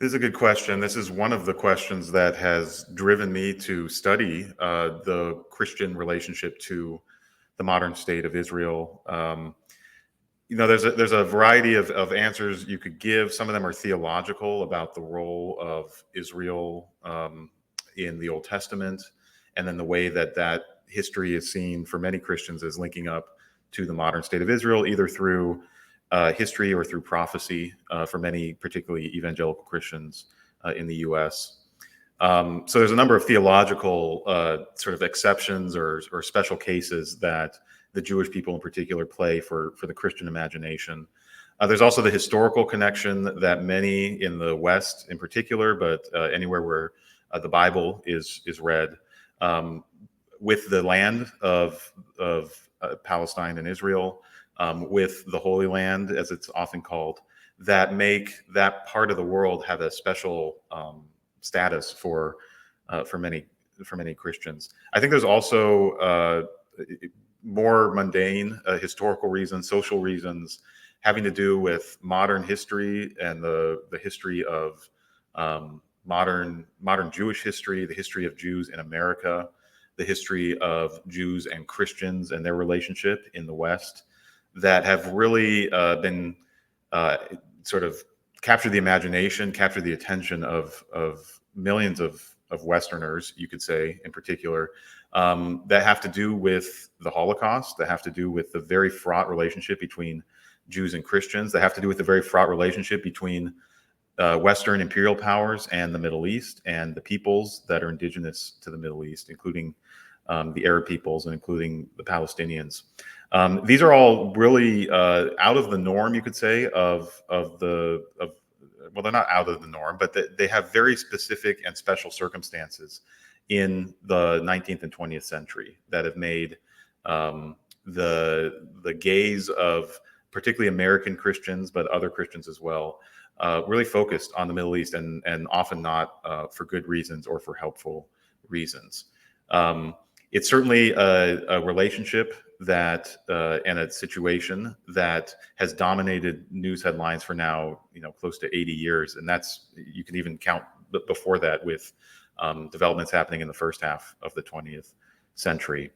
This is a good question. This is one of the questions that has driven me to study the Christian relationship to the modern state of Israel. There's a variety of answers you could give. Some of them are theological about the role of Israel in the Old Testament, and then the way that that history is seen for many Christians as linking up to the modern state of Israel, either through history or through prophecy for many, particularly evangelical Christians in the U.S. So there's a number of theological sort of exceptions or special cases that the Jewish people in particular play for the Christian imagination. There's also the historical connection that many in the West in particular, but anywhere where the Bible is read, with the land of Palestine and Israel, with the Holy Land, as it's often called, that make that part of the world have a special status for many Christians. I think there's also more mundane historical reasons, social reasons, having to do with modern history and the history of modern Jewish history, the history of Jews in America, the history of Jews and Christians and their relationship in the West, that have really been sort of captured the imagination, captured the attention of millions of Westerners, you could say, in particular, that have to do with the Holocaust, that have to do with the very fraught relationship between Jews and Christians, that have to do with the very fraught relationship between Western imperial powers and the Middle East and the peoples that are indigenous to the Middle East, including the Arab peoples and including the Palestinians. These are all really out of the norm, you could say, well, they're not out of the norm, but they have very specific and special circumstances in the 19th and 20th century that have made the gaze of particularly American Christians, but other Christians as well, really focused on the Middle East, and often not for good reasons or for helpful reasons. It's certainly a relationship that and a situation that has dominated news headlines for now, close to 80 years, and that's, you can even count before that with developments happening in the first half of the 20th century.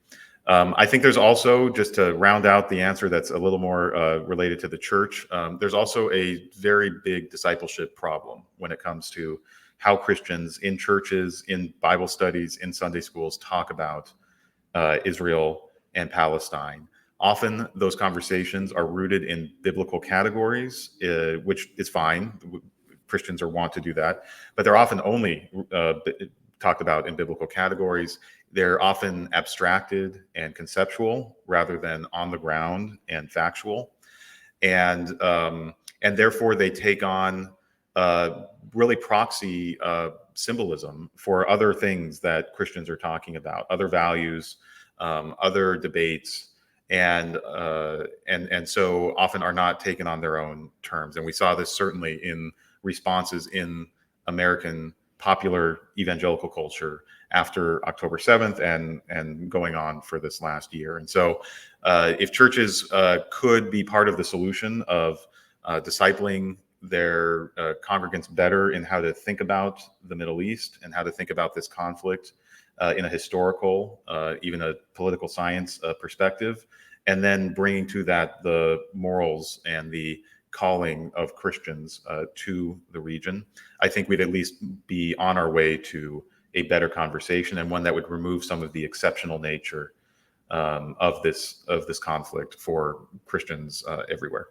I think there's also, just to round out the answer that's a little more related to the church, there's also a very big discipleship problem when it comes to how Christians in churches, in Bible studies, in Sunday schools talk about Israel and Palestine. Often those conversations are rooted in biblical categories, which is fine. Christians are wont to do that, but they're often only talked about in biblical categories. They're often abstracted and conceptual rather than on the ground and factual, and therefore they take on really proxy symbolism for other things that Christians are talking about, other values, other debates, and so often are not taken on their own terms. And we saw this certainly in responses in American popular evangelical culture after October 7th and going on for this last year. And so if churches could be part of the solution of discipling their congregants better in how to think about the Middle East and how to think about this conflict in a historical, even a political science perspective, and then bringing to that the morals and the calling of Christians to the region, I think we'd at least be on our way to a better conversation, and one that would remove some of the exceptional nature of this conflict for Christians everywhere.